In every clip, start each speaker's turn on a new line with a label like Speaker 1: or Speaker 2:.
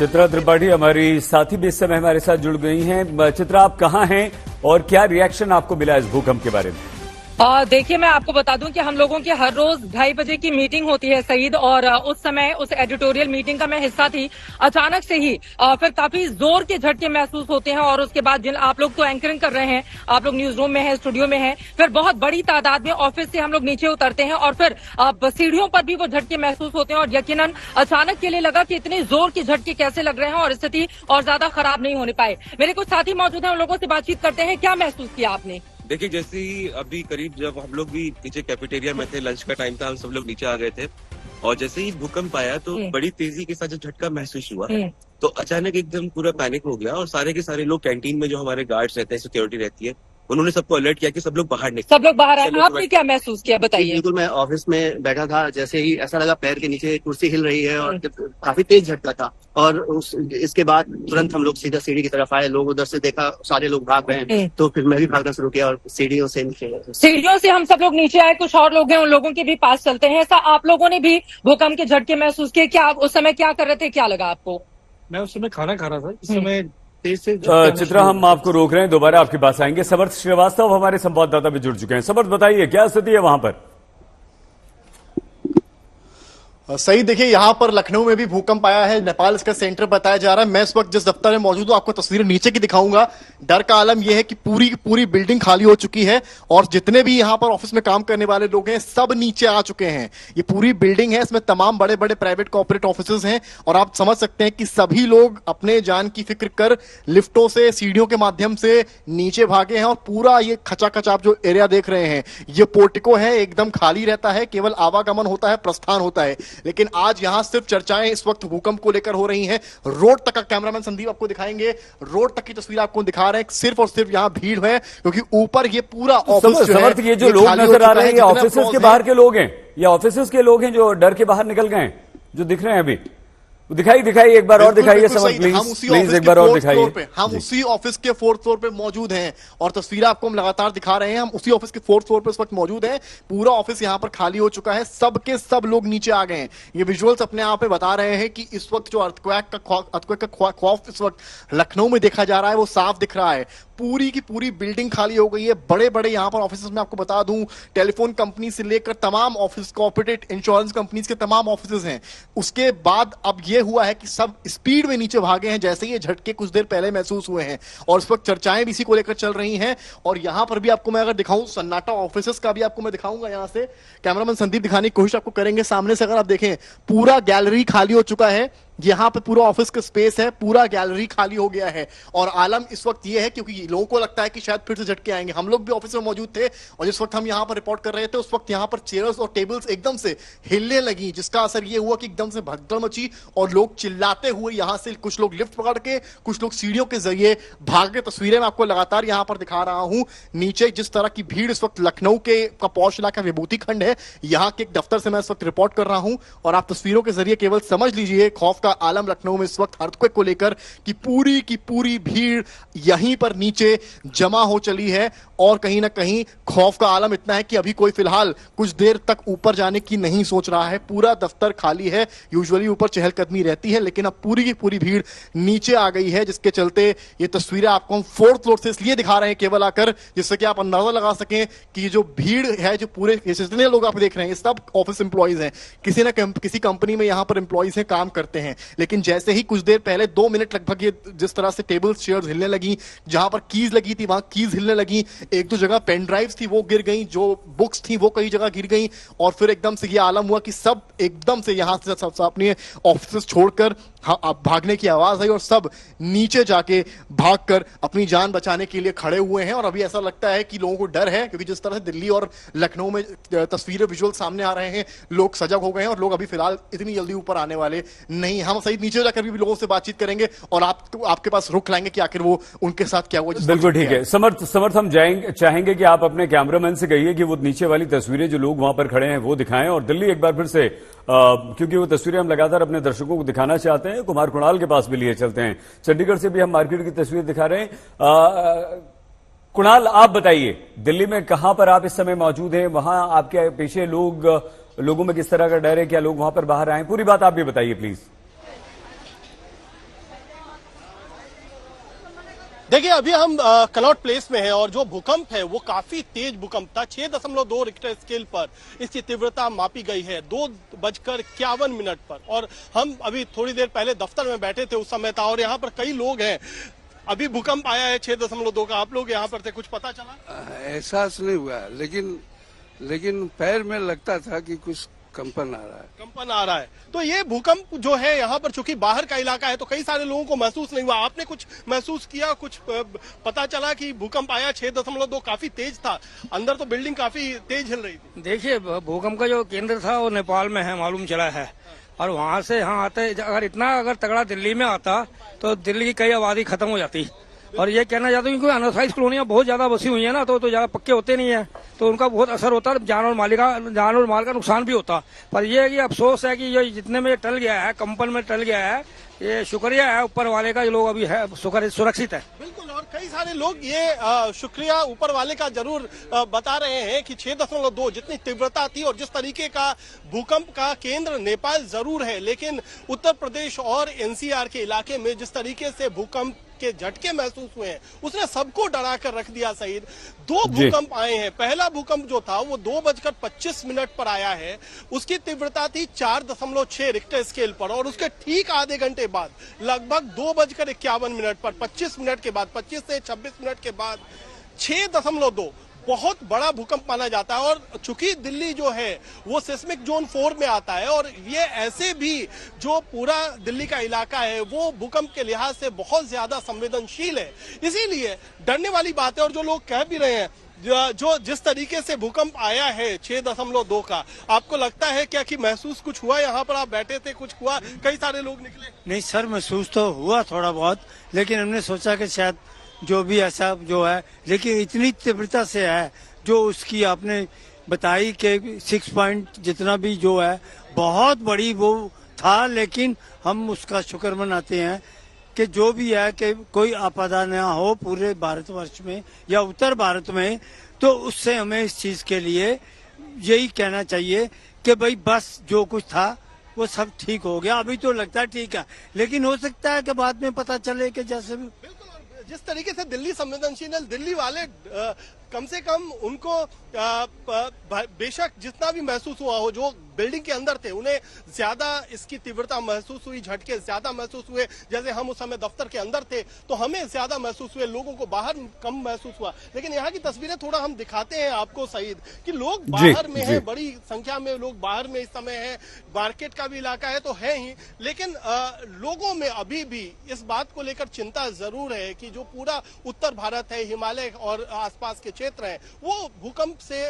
Speaker 1: चित्रा त्रिपाठी हमारी साथी भी इस समय हमारे साथ जुड़ गई हैं। चित्रा, आप कहाँ हैं और क्या रिएक्शन आपको मिला इस भूकंप के बारे में?
Speaker 2: देखिए, मैं आपको बता दूं कि हम लोगों की हर रोज 2:30 बजे की मीटिंग होती है सईद, और उस समय उस एडिटोरियल मीटिंग का मैं हिस्सा थी। अचानक से ही फिर काफी जोर के झटके महसूस होते हैं, और उसके बाद जिन आप लोग तो एंकरिंग कर रहे हैं, आप लोग न्यूज रूम में हैं, स्टूडियो में हैं, फिर बहुत बड़ी तादाद में ऑफिस से हम लोग नीचे उतरते हैं और फिर सीढ़ियों पर भी वो झटके महसूस होते हैं। और यकीनन अचानक के लिए लगा कि इतने जोर के झटके कैसे लग रहे हैं और स्थिति और ज्यादा खराब नहीं होने पाए। मेरे कुछ साथी मौजूद हैं, उन लोगों से बातचीत करते हैं। क्या महसूस किया आपने?
Speaker 3: देखिए, जैसे ही अभी करीब जब हम लोग भी नीचे कैफेटेरिया में थे, लंच का टाइम था, हम सब लोग नीचे आ गए थे और जैसे ही भूकंप आया तो बड़ी तेजी के साथ जो झटका महसूस हुआ तो अचानक एकदम पूरा पैनिक हो गया और सारे के सारे लोग कैंटीन में जो हमारे गार्ड्स रहते हैं, सिक्योरिटी रहती है, उन्होंने सबको अलर्ट किया कि सब लोग बाहर निकले।
Speaker 2: सब लोग बाहर आए। आपने क्या महसूस किया, बताइए।
Speaker 4: बिल्कुल, मैं ऑफिस में बैठा था, जैसे ही ऐसा लगा पैर के नीचे कुर्सी हिल रही है और काफी तेज झटका था। और इसके बाद तुरंत हम लोग सीधा सीढ़ी की तरफ आए, लोग उधर से देखा, सारे लोग भाग गए, तो फिर मैं भी भागना शुरू किया और सीढ़ियों से
Speaker 2: हम सब लोग नीचे आए। कुछ और लोग हैं, उन लोगों के भी पास चलते हैं। ऐसा आप लोगों ने भी भूकंप के झटके महसूस किए? क्या आप उस समय क्या कर रहे थे, क्या लगा आपको?
Speaker 5: मैं उस समय खाना खा रहा था, इस समय
Speaker 1: चित्रा, हम आपको रोक रहे हैं, दोबारा आपके पास आएंगे। समर्थ श्रीवास्तव हमारे संवाददाता भी जुड़ चुके हैं। समर्थ, बताइए क्या स्थिति है वहां पर?
Speaker 6: सही, देखिए यहाँ पर लखनऊ में भी भूकंप आया है। नेपाल इसका सेंटर बताया जा रहा है। मैं इस वक्त जिस दफ्तर में मौजूद हूँ, आपको तस्वीरें नीचे की दिखाऊंगा। डर का आलम यह है कि पूरी की पूरी बिल्डिंग खाली हो चुकी है और जितने भी यहाँ पर ऑफिस में काम करने वाले लोग हैं सब नीचे आ चुके हैं। ये पूरी बिल्डिंग है, इसमें तमाम बड़े बड़े प्राइवेट कॉर्पोरेट ऑफिस हैं और आप समझ सकते हैं कि सभी लोग अपने जान की फिक्र कर लिफ्टों से, सीढ़ियों के माध्यम से नीचे भागे हैं। और पूरा ये खचाखच आप जो एरिया देख रहे हैं, ये पोर्टिको है, एकदम खाली रहता है, केवल आवागमन होता है, प्रस्थान होता है। लेकिन आज यहां सिर्फ चर्चाएं इस वक्त भूकंप को लेकर हो रही हैं। रोड तक का कैमरामैन संदीप आपको दिखाएंगे, रोड तक की तस्वीर आपको दिखा रहे हैं। सिर्फ और सिर्फ यहां भीड़ है क्योंकि ऊपर ये पूरा ऑफिस जो है,
Speaker 1: ये जो लोग नजर आ रहे हैं, ये ऑफिसेस के बाहर के लोग हैं, ये ऑफिसेस के लोग हैं जो डर के बाहर निकल गए, जो दिख रहे हैं अभी। दिखाइए एक बार और दिखाइए समझ, प्लीज एक बार और दिखाइए।
Speaker 6: हम उसी ऑफिस के 4th फ्लोर पे मौजूद हैं और तस्वीरें आपको हम लगातार दिखा रहे हैं। हम उसी ऑफिस के 4th फ्लोर पे इस वक्त मौजूद हैं। पूरा ऑफिस यहां पर खाली हो चुका है, सबके सब लोग नीचे आ गए हैं। ये विजुअल्स अपने आप में बता रहे हैं कि इस वक्त जो अर्थक्वेक का खौफ इस वक्त लखनऊ में देखा जा रहा है वो साफ दिख रहा है। पूरी की पूरी बिल्डिंग खाली हो गई है। बड़े बड़े यहां पर ऑफिस में आपको बता दूं, टेलीफोन कंपनी से लेकर तमाम ऑफिस, कॉर्पोरेट इंश्योरेंस कंपनीज के तमाम ऑफिस हैं। उसके बाद अब यह हुआ है कि सब स्पीड में नीचे भागे हैं जैसे ये झटके कुछ देर पहले महसूस हुए हैं और इस वक्त चर्चाएं भी इसी को लेकर चल रही हैं। और यहां पर भी आपको मैं अगर दिखाऊं, सन्नाटा ऑफिस का भी आपको मैं दिखाऊंगा। यहां से कैमरामैन संदीप दिखाने की कोशिश आपको करेंगे। सामने से अगर आप देखें, पूरा गैलरी खाली हो चुका है। यहां पे पूरा ऑफिस का स्पेस है, पूरा गैलरी खाली हो गया है। और आलम इस वक्त ये है क्योंकि लोगों को लगता है कि शायद फिर से झटके आएंगे। हम लोग भी ऑफिस में मौजूद थे और जिस वक्त हम यहां पर रिपोर्ट कर रहे थे उस वक्त यहां पर चेयर्स और टेबल्स एकदम से हिलने लगी, जिसका असर ये हुआ कि एकदम से भगदड़ मची और लोग चिल्लाते हुए यहां से, कुछ लोग लिफ्ट पकड़ के, कुछ लोग सीढ़ियों के जरिए भाग के। तस्वीरें मैं आपको लगातार यहां पर दिखा रहा हूं। नीचे जिस तरह की भीड़ इस वक्त लखनऊ के का पौष इलाका विभूति खंड है, यहां के एक दफ्तर से मैं इस वक्त रिपोर्ट कर रहा हूं और आप तस्वीरों के जरिए केवल समझ लीजिए खौफ का आलम लखनऊ इस वक्त अर्थक्वेक को लेकर कि पूरी की पूरी भीड़ यहीं पर नीचे जमा हो चली है। और कहीं ना कहीं खौफ का आलम इतना है कि अभी कोई फिलहाल कुछ देर तक ऊपर जाने की नहीं सोच रहा है। पूरा दफ्तर खाली है। यूजुअली ऊपर चहलकदमी रहती है लेकिन अब पूरी की पूरी भीड़ नीचे आ गई है, जिसके चलते ये तस्वीरें आपको हम 4th फ्लोर से इसलिए दिखा रहे हैं केवल आकर, जिससे कि आप अंदाजा लगा सकें कि जो भीड़ है, जो पूरे जितने लोग आप देख रहे हैं, सब ऑफिस एम्प्लॉइज हैं, किसी ना किसी कंपनी में यहां पर एम्प्लॉइज हैं, काम करते हैं। लेकिन जैसे ही कुछ देर पहले 2 मिनट लगभग ये जिस तरह से टेबल्स, चेयर्स हिलने लगी, जहां पर कीज लगी थी वहां कीज हिलने लगी, एक दो जगह पेन ड्राइव्स थी वो गिर गई, जो बुक्स थी वो कई जगह गिर गई और फिर एकदम से ये आलम हुआ कि सब एकदम से यहां से सब अपने ऑफिस छोड़कर भागने की आवाज आई और सब नीचे जाके भागकर अपनी जान बचाने के लिए खड़े हुए हैं। और अभी ऐसा लगता है कि लोगों को डर है क्योंकि जिस तरह से दिल्ली और लखनऊ में तस्वीरें, विजुअल सामने आ रहे हैं, लोग सजग हो गए हैं और लोग अभी फिलहाल इतनी जल्दी ऊपर आने वाले नहीं। हम सही नीचे जाकर भी लोगों से बातचीत करेंगे और आपके पास रुख लाएंगे कि आखिर वो उनके साथ क्या हुआ।
Speaker 1: बिल्कुल ठीक है। समर्थ, हम चाहेंगे कि आप अपने कैमरामैन से कहिए कि वो नीचे वाली तस्वीरें जो लोग वहां पर खड़े हैं वो दिखाएं और दिल्ली एक बार फिर से, क्योंकि वो तस्वीरें हम लगातार अपने दर्शकों को दिखाना चाहते हैं, कुमार कुणाल के पास भी लिए चलते हैं। चंडीगढ़ से भी हम मार्केट की तस्वीर दिखा रहे हैं। कुणाल, आप बताइए, दिल्ली में कहां पर आप इस समय मौजूद हैं? वहां आपके पीछे लोगों में किस तरह का डर है? क्या लोग वहां पर बाहर आए? पूरी बात आप भी बताइए प्लीज।
Speaker 5: देखिए अभी हम कनॉट प्लेस में हैं और जो भूकंप है वो काफी तेज भूकंप था। 6.2 रिक्टर स्केल पर इसकी तीव्रता मापी गई है 2:51 पर। और हम अभी थोड़ी देर पहले दफ्तर में बैठे थे, उस समय था, और यहाँ पर कई लोग हैं। अभी भूकंप आया है 6.2 का, आप लोग यहाँ पर थे, कुछ पता चला?
Speaker 7: एहसास नहीं हुआ, लेकिन पैर में लगता था कि कुछ कंपन आ रहा है।
Speaker 5: तो ये भूकंप जो है यहाँ पर चूंकि बाहर का इलाका है तो कई सारे लोगों को महसूस नहीं हुआ। आपने कुछ महसूस किया, कुछ पता चला कि भूकंप आया 6.2 काफी तेज था, अंदर तो बिल्डिंग काफी तेज हिल रही थी?
Speaker 8: देखिए भूकंप का जो केंद्र था वो नेपाल में है, मालूम चला है, और वहाँ से यहाँ आते अगर तगड़ा दिल्ली में आता तो दिल्ली की कई आबादी खत्म हो जाती। और ये कहना चाहता हूँ क्योंकि अनऑथराइज्ड कॉलोनियां बहुत ज्यादा बसी हुई है ना, तो ज्यादा पक्के होते नहीं है, तो उनका बहुत असर होता है, जान और माल का नुकसान भी होता। पर यह है कि अफसोस है कि ये जितने में टल गया है, कंपन में टल गया है, ये शुक्रिया है ऊपर वाले का, लोग अभी है सुरक्षित है।
Speaker 5: बिल्कुल, और कई सारे लोग ये शुक्रिया ऊपर वाले का जरूर बता रहे हैं कि 6.2 जितनी तीव्रता थी और जिस तरीके का भूकंप का केंद्र नेपाल जरूर है, लेकिन उत्तर प्रदेश और एनसीआर के इलाके में जिस तरीके से भूकंप के झटके महसूस हुए हैं उसने सबको डरा कर रख दिया। सईद, 2 भूकंप आए हैं। पहला भूकंप जो था वो 2:25 पर आया है, उसकी तीव्रता थी 4.6 रिक्टर स्केल पर, और उसके ठीक आधे घंटे बाद लगभग 2:51 पर 25 मिनट के बाद 25 से 26 मिनट के बाद 6.2 बहुत बड़ा भूकंप माना जाता है। और चूंकि दिल्ली जो है वो सिस्मिक जोन 4 में आता है, और ये ऐसे भी जो पूरा दिल्ली का इलाका है वो भूकंप के लिहाज से बहुत ज्यादा संवेदनशील है, इसीलिए डरने वाली बात है। और जो लोग कह भी रहे हैं जो जिस तरीके से भूकंप आया है 6.2 का, आपको लगता है क्या कि महसूस कुछ हुआ? यहाँ पर आप बैठे थे, कुछ हुआ? कई सारे लोग निकले।
Speaker 9: नहीं सर, महसूस तो हुआ थोड़ा बहुत, लेकिन हमने सोचा कि शायद जो भी ऐसा जो है, लेकिन इतनी तीव्रता से है जो उसकी आपने बताई कि 6 पॉइंट जितना भी जो है बहुत बड़ी वो था, लेकिन हम उसका शुक्र मनाते हैं कि जो भी है कि कोई आपदा न हो पूरे भारतवर्ष में या उत्तर भारत में। तो उससे हमें इस चीज के लिए यही कहना चाहिए कि भाई बस जो कुछ था वो सब ठीक हो गया। अभी तो लगता है ठीक है, लेकिन हो सकता है कि बाद में पता चले कि जैसे भी
Speaker 5: जिस तरीके से दिल्ली संवेदनशील, दिल्ली वाले कम से कम उनको बेशक जितना भी महसूस हुआ हो, जो बिल्डिंग के अंदर थे उन्हें ज्यादा इसकी तीव्रता महसूस हुई, झटके ज्यादा महसूस हुए। जैसे हम उस समय दफ्तर के अंदर थे तो हमें ज्यादा महसूस हुए, लोगों को बाहर कम महसूस हुआ। लेकिन यहाँ की तस्वीरें थोड़ा हम दिखाते हैं आपको सईद कि लोग बाहर में हैं, बड़ी संख्या में लोग बाहर में इस समय है, मार्केट का भी इलाका है तो है ही, लेकिन लोगों में अभी भी इस बात को लेकर चिंता जरूर है कि जो पूरा उत्तर भारत है, हिमालय और आसपास के क्षेत्र हैं, वो भूकंप से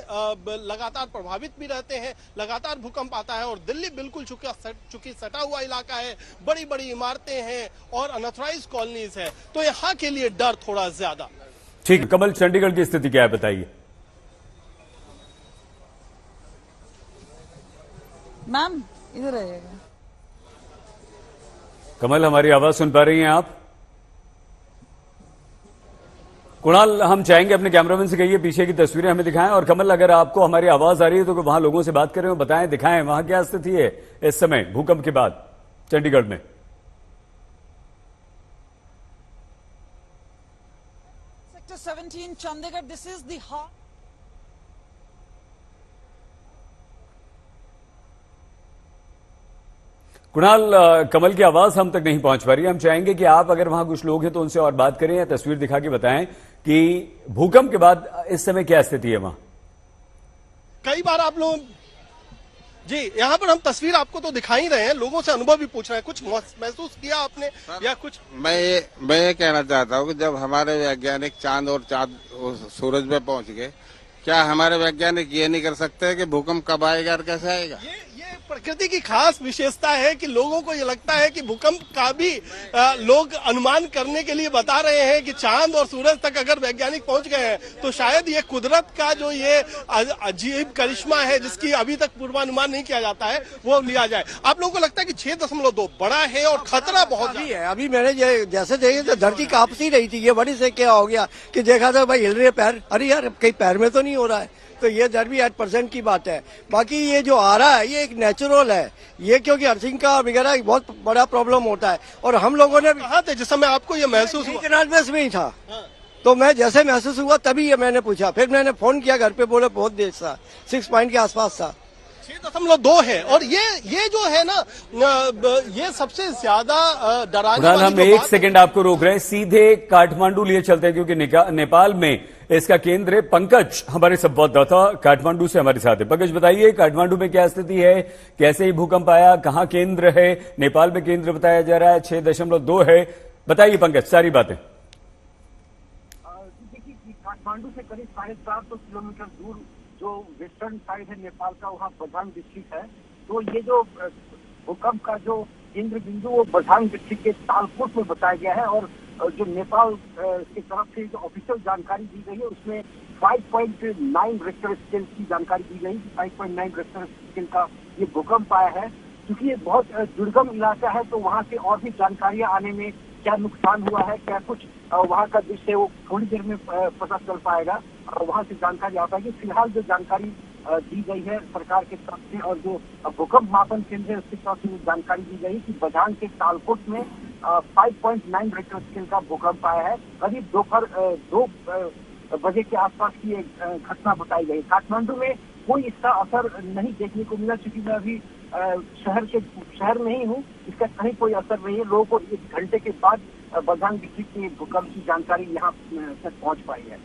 Speaker 5: लगातार प्रभावित भी रहते हैं। लगातार भूकंप आता है और दिल्ली बिल्कुल चूंकि सटा हुआ इलाका है, बड़ी बड़ी इमारतें हैं और अनऑथराइज्ड कॉलोनीज है, तो यहाँ के लिए डर थोड़ा ज्यादा।
Speaker 1: ठीक, कमल चंडीगढ़ की स्थिति क्या है बताइए।
Speaker 10: मैम इधर आइएगा।
Speaker 1: कमल, हमारी आवाज सुन पा रही हैं आप? कुणाल, हम चाहेंगे अपने कैमरामैन से कहिए पीछे की तस्वीरें हमें दिखाएं। और कमल, अगर आपको हमारी आवाज आ रही है तो वहां लोगों से बात करें और बताएं, दिखाएं वहां क्या स्थिति है इस समय भूकंप के बाद चंडीगढ़ में।
Speaker 10: Sector 17 Chandigarh, this is the heart.
Speaker 1: Kunal, Kamal की आवाज हम तक नहीं पहुंच पा रही है। हम चाहेंगे कि आप अगर वहां कुछ लोग हैं तो उनसे और बात करें या तस्वीर दिखा के बताएं कि भूकंप के बाद इस समय क्या स्थिति है वहां।
Speaker 5: कई बार आप लोग जी यहाँ पर हम तस्वीर आपको तो दिखा ही रहे हैं, लोगों से अनुभव भी पूछ रहे हैं। कुछ महसूस किया आपने या कुछ?
Speaker 7: मैं ये कहना चाहता हूँ कि जब हमारे वैज्ञानिक चांद और सूरज पे पहुंच गए, क्या हमारे वैज्ञानिक ये नहीं कर सकते कि भूकंप कब आएगा और कैसे आएगा?
Speaker 5: ये प्रकृति की खास विशेषता है कि लोगों को ये लगता है कि भूकंप का भी लोग अनुमान करने के लिए बता रहे हैं कि चांद और सूरज तक अगर वैज्ञानिक पहुंच गए हैं तो शायद ये कुदरत का जो ये अजीब करिश्मा है जिसकी अभी तक पूर्वानुमान नहीं किया जाता है वो लिया जाए। आप लोगों को लगता है कि 6.2 बड़ा है और खतरा बहुत है?
Speaker 9: अभी मैंने जैसे देखे तो धरती कांप सी रही थी, ये बड़ी से क्या हो गया कि देखा था भाई हिल रहे पैर, अरे यार कहीं पैर में तो नहीं हो रहा है, तो ये डर भी 8% की बात है। बाकी ये जो आ रहा है ये एक नेचुरल है, ये क्योंकि अर्थिंग का वगैरह बहुत बड़ा प्रॉब्लम होता है। और हम लोगों ने
Speaker 5: कहाँ थे जिस समय आपको ये महसूस हुआ?
Speaker 9: कैनाल बेस में ही था, तो मैं जैसे महसूस हुआ तभी ये मैंने पूछा, फिर मैंने फोन किया घर पे, बोले बहुत देर था, 6 पॉइंट के आसपास था।
Speaker 5: 6.2 है। और ये जो है ना, ये सबसे ज्यादा डराने
Speaker 1: कुणाल,
Speaker 5: वाली
Speaker 1: हम
Speaker 5: जो
Speaker 1: एक
Speaker 5: बात
Speaker 1: सेकंड आपको रोक रहे हैं, सीधे काठमांडू लिए चलते हैं क्योंकि नेपाल में इसका केंद्र है। पंकज हमारे संवाददाता काठमांडू से हमारे साथ है। पंकज बताइए, काठमांडू में क्या स्थिति है, कैसे ही भूकंप आया, कहां केंद्र है? नेपाल में केंद्र बताया जा रहा है 6.2 है। बताइए पंकज सारी बातें।
Speaker 11: काठमांडू से करीब 450 किलोमीटर दूर जो वेस्टर्न साइड है नेपाल का, वहाँ बझांग डिस्ट्रिक्ट है। तो ये जो भूकंप का जो केंद्र बिंदु वो बझांग डिस्ट्रिक्ट के तालकोट में बताया गया है। और जो नेपाल की तरफ से जो ऑफिशियल जानकारी दी गई है उसमें 5.9 रिक्टर स्केल की जानकारी दी गई। 5.9 रिक्टर स्केल का ये भूकंप आया है। क्योंकि ये बहुत दुर्गम इलाका है तो वहाँ से और भी जानकारियां आने में, क्या नुकसान हुआ है, क्या कुछ वहाँ का दृश्य, वो थोड़ी देर में पता चल पाएगा और वहाँ से जानकारी आ पाएगी। फिलहाल जो जानकारी दी गई है सरकार के तरफ से और जो भूकंप मापन केंद्र है उसकी तरफ से जानकारी दी गई कि बझांग के तालकोट में 5.9 रिक्टर स्केल का भूकंप आया है। करीब दोपहर 2 बजे के आसपास की एक घटना बताई गई। काठमांडू में कोई इसका असर नहीं देखने को मिला क्योंकि मैं अभी शहर में ही हूँ, इसका कहीं कोई असर नहीं है। लोगों को 1 घंटे के बाद बझांग डिस्ट्रिक्ट के भूकंप की जानकारी यहाँ तक पहुँच पाई है।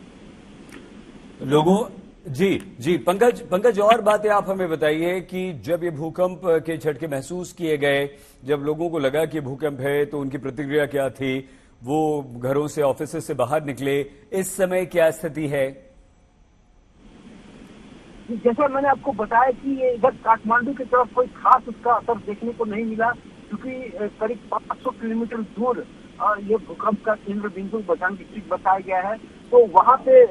Speaker 1: जी पंकज और बातें आप हमें बताइए कि जब ये भूकंप के झटके महसूस किए गए, जब लोगों को लगा कि भूकंप है तो उनकी प्रतिक्रिया क्या थी, वो घरों से ऑफिस से बाहर निकले, इस समय क्या स्थिति है?
Speaker 11: जैसे मैंने आपको बताया कि ये इधर काठमांडू की तरफ कोई खास उसका असर देखने को नहीं मिला क्योंकि करीब 500 किलोमीटर दूर ये भूकंप का केंद्र बिंदु बझांग डिस्ट्रिक्ट बताया गया है। तो वहाँ पे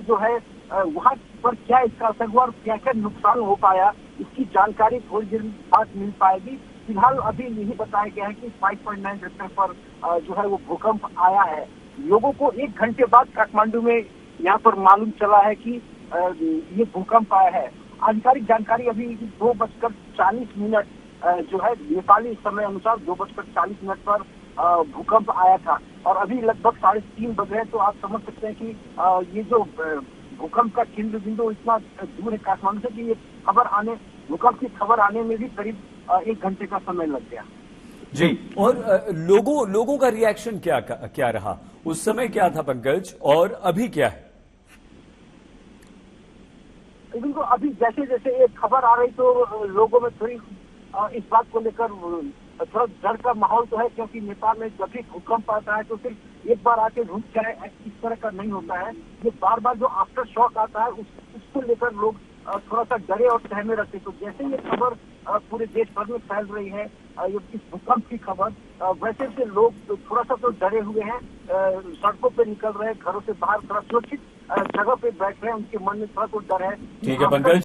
Speaker 11: जो है वहाँ पर क्या इसका असर हुआ और क्या क्या नुकसान हो पाया, इसकी जानकारी थोड़ी देर बाद मिल पाएगी। फिलहाल अभी यही बताया गया है कि 5.9 रिक्टर पर जो है वो भूकंप आया है। लोगों को 1 घंटे बाद काठमांडू में यहाँ पर मालूम चला है कि ये भूकंप आया है। आधिकारिक जानकारी अभी 2:40 जो है नेपाली समय अनुसार 2:40 पर भूकंप आया था और अभी लगभग 3:30 बज रहे। तो आप समझ सकते हैं कि ये जो भूकंप का केंद्र बिंदु इतना दूर है काठमांडू से कि ये भूकंप की खबर आने में भी करीब 1 घंटे का समय लग गया।
Speaker 1: जी, और लोगों का रिएक्शन क्या रहा उस समय, क्या था पंकज, और अभी क्या है?
Speaker 11: तो अभी जैसे जैसे ये खबर आ रही तो लोगों में थोड़ी इस बात को लेकर थोड़ा डर का माहौल तो है क्योंकि नेपाल में जब भी भूकंप आता है तो सिर्फ एक बार आके रुक जाए इस तरह का नहीं होता है। ये बार बार जो आफ्टर शॉक आता है उसको लेकर लोग थोड़ा सा डरे और सहमे रहते। तो जैसे ये खबर पूरे देश भर में फैल रही है इस भूकंप की खबर, वैसे से लोग थोड़ा सा तो डरे हुए हैं, सड़कों पे निकल रहे हैं, घरों से बाहर थोड़ा सुरक्षित जगह पे बैठ रहे हैं, उनके मन में थोड़ा तो डर है।
Speaker 1: ठीक है पंकज।